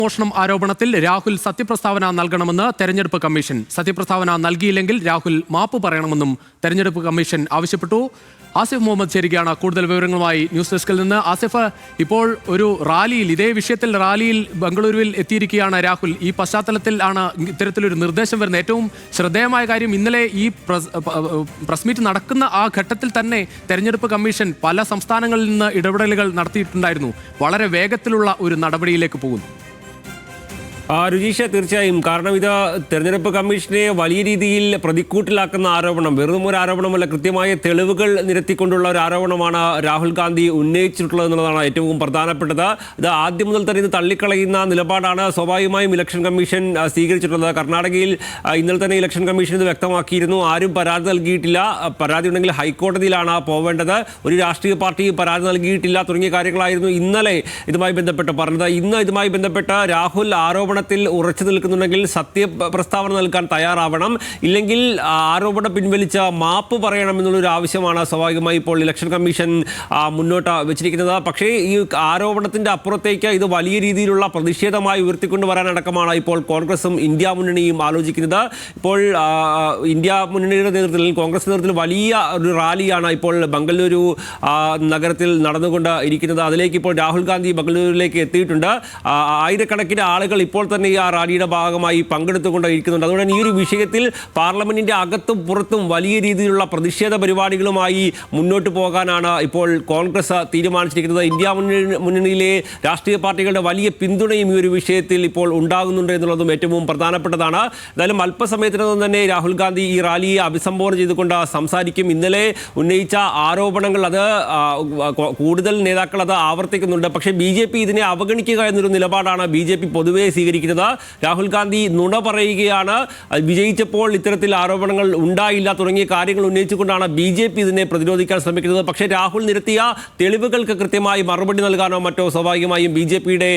മോഷണം ആരോപണത്തിൽ രാഹുൽ സത്യപ്രസ്താവന നൽകണമെന്ന് തെരഞ്ഞെടുപ്പ് കമ്മീഷൻ. സത്യപ്രസ്താവന നൽകിയില്ലെങ്കിൽ രാഹുൽ മാപ്പ് പറയണമെന്നും തെരഞ്ഞെടുപ്പ് കമ്മീഷൻ ആവശ്യപ്പെട്ടു. ആസിഫ് മുഹമ്മദ് ചേരുകയാണ് കൂടുതൽ വിവരങ്ങളുമായി ന്യൂസ് ഡെസ്കിൽ നിന്ന്. ആസിഫ്, ഇപ്പോൾ ഒരു റാലിയിൽ, ഇതേ വിഷയത്തിൽ റാലിയിൽ ബംഗളൂരുവിൽ എത്തിയിരിക്കുകയാണ് രാഹുൽ. ഈ പശ്ചാത്തലത്തിൽ ആണ് ഇത്തരത്തിലൊരു നിർദ്ദേശം വരുന്നത്. ഏറ്റവും ശ്രദ്ധേയമായ കാര്യം, ഇന്നലെ ഈ പ്രസ് മീറ്റ് നടക്കുന്ന ആ ഘട്ടത്തിൽ തന്നെ തെരഞ്ഞെടുപ്പ് കമ്മീഷൻ പല സംസ്ഥാനങ്ങളിൽ നിന്ന് ഇടപെടലുകൾ നടത്തിയിട്ടുണ്ടായിരുന്നു. വളരെ വേഗത്തിലുള്ള ഒരു നടപടിയിലേക്ക് പോകുന്നു. രുചീഷ, തീർച്ചയായും. കാരണം ഇത് തെരഞ്ഞെടുപ്പ് കമ്മീഷനെ വലിയ രീതിയിൽ പ്രതിക്കൂട്ടിലാക്കുന്ന ആരോപണം, വെറും ഒരു ആരോപണമല്ല, കൃത്യമായ തെളിവുകൾ നിരത്തിക്കൊണ്ടുള്ള ഒരു ആരോപണമാണ് രാഹുൽ ഗാന്ധി ഉന്നയിച്ചിട്ടുള്ളത് എന്നുള്ളതാണ് ഏറ്റവും പ്രധാനപ്പെട്ടത്. ഇത് ആദ്യം മുതൽ തന്നെ ഇത് തള്ളിക്കളയുന്ന നിലപാടാണ് സ്വാഭാവികമായും ഇലക്ഷൻ കമ്മീഷൻ സ്വീകരിച്ചിട്ടുള്ളത്. കർണാടകയിൽ ഇന്നലെ തന്നെ ഇലക്ഷൻ കമ്മീഷൻ ഇത് വ്യക്തമാക്കിയിരുന്നു. ആരും പരാതി നൽകിയിട്ടില്ല, പരാതി ഉണ്ടെങ്കിൽ ഹൈക്കോടതിയിലാണ് പോവേണ്ടത്, ഒരു രാഷ്ട്രീയ പാർട്ടിയും പരാതി നൽകിയിട്ടില്ല തുടങ്ങിയ കാര്യങ്ങളായിരുന്നു ഇന്നലെ ഇതുമായി ബന്ധപ്പെട്ട് പറഞ്ഞത്. ഇന്ന് ഇതുമായി ബന്ധപ്പെട്ട് രാഹുൽ ആരോപണത്തിൽ ഉറച്ചു നിൽക്കുന്നുണ്ടെങ്കിൽ സത്യപ്രസ്താവന നൽകാൻ തയ്യാറാവണം, ഇല്ലെങ്കിൽ ആരോപണം പിൻവലിച്ച് മാപ്പ് പറയണം എന്നുള്ളൊരു ആവശ്യമാണ് സ്വാഭാവികമായി ഇപ്പോൾ ഇലക്ഷൻ കമ്മീഷൻ മുന്നോട്ട് വെച്ചിരിക്കുന്നത്. പക്ഷേ ഈ ആരോപണത്തിന്റെ അപ്പുറത്തേക്ക് ഇത് വലിയ രീതിയിലുള്ള പ്രതിഷേധമായി ഉയർത്തിക്കൊണ്ടുവരാനടക്കമാണ് ഇപ്പോൾ കോൺഗ്രസും ഇന്ത്യ മുന്നണിയും ആലോചിക്കുന്നത്. ഇപ്പോൾ ഇന്ത്യ മുന്നണിയുടെ നേതൃത്വത്തിൽ, കോൺഗ്രസ് നേതൃത്വത്തിൽ വലിയ ഒരു റാലിയാണ് ഇപ്പോൾ ബംഗളൂരു നഗരത്തിൽ നടന്നുകൊണ്ട് ഇരിക്കുന്നത്. അതിലേക്ക് ഇപ്പോൾ രാഹുൽ ഗാന്ധി ബംഗളൂരുവിലേക്ക് എത്തിയിട്ടുണ്ട്. ആയിരക്കണക്കിന് ആളുകൾ ഇപ്പോൾ തന്നെ ഈ ആ റാലിയുടെ ഭാഗമായി പങ്കെടുത്തുകൊണ്ടിരിക്കുന്നുണ്ട്. അതുകൊണ്ട് തന്നെ ഈ ഒരു വിഷയത്തിൽ പാർലമെന്റിന്റെ അകത്തും പുറത്തും വലിയ രീതിയിലുള്ള പ്രതിഷേധ പരിപാടികളുമായി മുന്നോട്ട് പോകാനാണ് ഇപ്പോൾ കോൺഗ്രസ് തീരുമാനിച്ചിരിക്കുന്നത്. ഇന്ത്യ മുന്നണിയിലെ രാഷ്ട്രീയ പാർട്ടികളുടെ വലിയ പിന്തുണയും ഈ ഒരു വിഷയത്തിൽ ഇപ്പോൾ ഉണ്ടാകുന്നുണ്ട് എന്നുള്ളതും ഏറ്റവും പ്രധാനപ്പെട്ടതാണ്. എന്തായാലും അല്പസമയത്തിനകം തന്നെ രാഹുൽ ഗാന്ധി ഈ റാലിയെ അഭിസംബോധന ചെയ്തുകൊണ്ട് സംസാരിക്കും. ഇന്നലെ ഉന്നയിച്ച ആരോപണങ്ങൾ അത് കൂടുതൽ നേതാക്കൾ അത് ആവർത്തിക്കുന്നുണ്ട്. പക്ഷേ BJP ഇതിനെ അവഗണിക്കുക എന്നൊരു നിലപാടാണ് BJP പൊതുവെ സ്വീകരിക്കുന്നത്. രാഹുൽ ഗാന്ധി നുണ പറയുകയാണ്, വിജയിച്ചപ്പോൾ ഇത്തരത്തിൽ ആരോപണങ്ങൾ ഉണ്ടായില്ല തുടങ്ങിയ കാര്യങ്ങൾ ഉന്നയിച്ചുകൊണ്ടാണ് BJP ഇതിനെ പ്രതിരോധിക്കാൻ ശ്രമിക്കുന്നത്. പക്ഷേ രാഹുൽ നിരത്തിയ തെളിവുകൾക്ക് കൃത്യമായി മറുപടി നൽകാനോ മറ്റോ സ്വാഭാവികമായും BJPയുടെ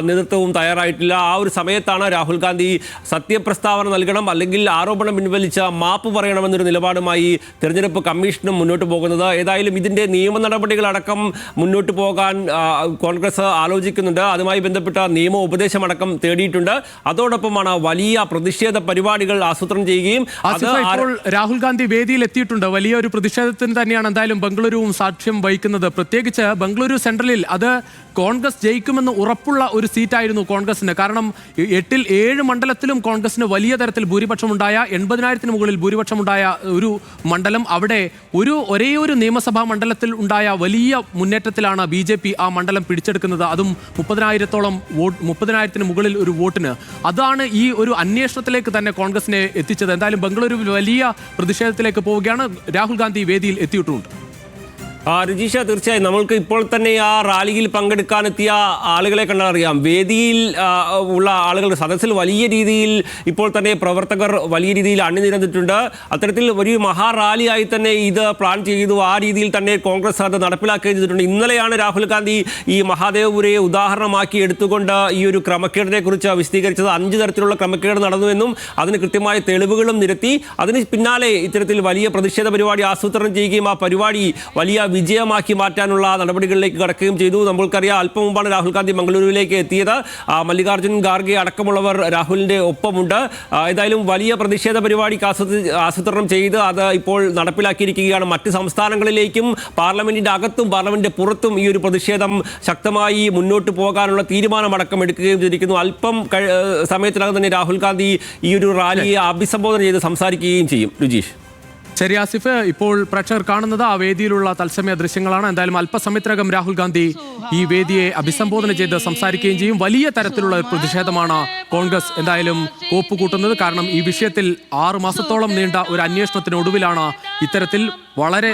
നേതൃത്വവും തയ്യാറായിട്ടില്ല. ആ ഒരു സമയത്താണ് രാഹുൽ ഗാന്ധി സത്യപ്രസ്താവന നൽകണം, അല്ലെങ്കിൽ ആരോപണം പിൻവലിച്ച മാപ്പ് പറയണമെന്നൊരു നിലപാടുമായി തെരഞ്ഞെടുപ്പ് കമ്മീഷനും മുന്നോട്ട് പോകുന്നത്. ഏതായാലും ഇതിന്റെ നിയമ നടപടികളടക്കം മുന്നോട്ട് പോകാൻ കോൺഗ്രസ് ആലോചിക്കുന്നുണ്ട്. അതുമായി ബന്ധപ്പെട്ട നിയമ ഉപദേശമടക്കം തേടിയിട്ടുണ്ട്. അതോടൊപ്പമാണ് വലിയ പ്രതിഷേധ പരിപാടികൾ ആസൂത്രണം ചെയ്യുകയും രാഹുൽ ഗാന്ധി വേദിയിൽ എത്തിയിട്ടുണ്ട്. വലിയൊരു പ്രതിഷേധത്തിന് തന്നെയാണ് എന്തായാലും ബംഗളൂരുവും സാക്ഷ്യം വഹിക്കുന്നത്. പ്രത്യേകിച്ച് ബംഗളൂരു സെൻട്രലിൽ അത് കോൺഗ്രസ് ജയിക്കുമെന്ന് ഉറപ്പുള്ള ഒരു സീറ്റായിരുന്നു കോൺഗ്രസിന്. കാരണം 8-ൽ 7 മണ്ഡലത്തിലും കോൺഗ്രസിന് വലിയ തരത്തിൽ ഭൂരിപക്ഷമുണ്ടായ, 80,000-ന് മുകളിൽ ഭൂരിപക്ഷമുണ്ടായ ഒരു മണ്ഡലം, അവിടെ ഒരേ ഒരു നിയമസഭാ മണ്ഡലത്തിൽ ഉണ്ടായ വലിയ മുന്നേറ്റത്തിലാണ് BJP ആ മണ്ഡലം പിടിച്ചെടുക്കുന്നത്. അതും 30,000-ന് മുകളിൽ ഒരു വോട്ടിന്. അതാണ് ഈ ഒരു അന്വേഷണത്തിലേക്ക് തന്നെ കോൺഗ്രസിനെ എത്തിച്ചത്. എന്തായാലും ബംഗളൂരുവിൽ വലിയ പ്രതിഷേധത്തിലേക്ക് പോവുകയാണ്. രാഹുൽ ഗാന്ധി വേദിയിൽ എത്തിയിട്ടുണ്ട്. രുചീഷ, തീർച്ചയായും നമ്മൾക്ക് ഇപ്പോൾ തന്നെ ആ റാലിയിൽ പങ്കെടുക്കാനെത്തിയ ആളുകളെ കണ്ടാൽ അറിയാം. വേദിയിൽ ഉള്ള ആളുകളുടെ സദസ്സിൽ വലിയ രീതിയിൽ ഇപ്പോൾ തന്നെ പ്രവർത്തകർ വലിയ രീതിയിൽ അണിനിരന്നിട്ടുണ്ട്. അത്തരത്തിൽ ഒരു മഹാറാലിയായി തന്നെ ഇത് പ്ലാൻ ചെയ്തു. ആ രീതിയിൽ തന്നെ കോൺഗ്രസ് അത് നടപ്പിലാക്കുകയും ചെയ്തിട്ടുണ്ട്. ഇന്നലെയാണ് രാഹുൽ ഗാന്ധി ഈ മഹാദേവപുരയെ ഉദാഹരണമാക്കി എടുത്തുകൊണ്ട് ഈ ഒരു ക്രമക്കേടിനെ കുറിച്ച് വിശദീകരിച്ചത്. 5 തരത്തിലുള്ള ക്രമക്കേട് നടന്നുവെന്നും അതിന് കൃത്യമായ തെളിവുകളും നിരത്തി. അതിന് പിന്നാലെ ഇത്തരത്തിൽ വലിയ പ്രതിഷേധ പരിപാടി ആസൂത്രണം ചെയ്യുകയും ആ പരിപാടി വലിയ വിജയമാക്കി മാറ്റാനുള്ള നടപടികളിലേക്ക് കടക്കുകയും ചെയ്തു. നമ്മൾക്കറിയാം, അല്പം മുമ്പാണ് രാഹുൽ ഗാന്ധി ബംഗളൂരുവിലേക്ക് എത്തിയത്. മല്ലികാർജ്ജുൻ ഖാർഗെ അടക്കമുള്ളവർ രാഹുലിന്റെ ഒപ്പമുണ്ട്. ഏതായാലും വലിയ പ്രതിഷേധ പരിപാടിക്ക് ആസൂത്രണം ചെയ്ത് അത് ഇപ്പോൾ നടപ്പിലാക്കിയിരിക്കുകയാണ്. മറ്റ് സംസ്ഥാനങ്ങളിലേക്കും പാർലമെന്റിന്റെ അകത്തും പാർലമെന്റിന്റെ പുറത്തും ഈ ഒരു പ്രതിഷേധം ശക്തമായി മുന്നോട്ട് പോകാനുള്ള തീരുമാനമടക്കം എടുക്കുകയും ചെയ്തിരിക്കുന്നു. അല്പം സമയത്തിനകം തന്നെ രാഹുൽ ഗാന്ധി ഈ ഒരു റാലിയെ അഭിസംബോധന ചെയ്ത് സംസാരിക്കുകയും ചെയ്യും. രുചീഷ്. ശരി ആസിഫ്, ഇപ്പോൾ പ്രേക്ഷകർ കാണുന്നത് ആ വേദിയിലുള്ള തത്സമയ ദൃശ്യങ്ങളാണ്. എന്തായാലും അല്പസമയത്തിനകം രാഹുൽ ഗാന്ധി ഈ വേദിയെ അഭിസംബോധന ചെയ്ത് സംസാരിക്കുകയും ചെയ്യും. വലിയ തരത്തിലുള്ള പ്രതിഷേധമാണ് കോൺഗ്രസ് എന്തായാലും കോപ്പുകൂട്ടുന്നത്. കാരണം ഈ വിഷയത്തിൽ 6 മാസത്തോളം നീണ്ട ഒരു അന്വേഷണത്തിനൊടുവിലാണ് ഇത്തരത്തിൽ വളരെ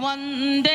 വന്ദേ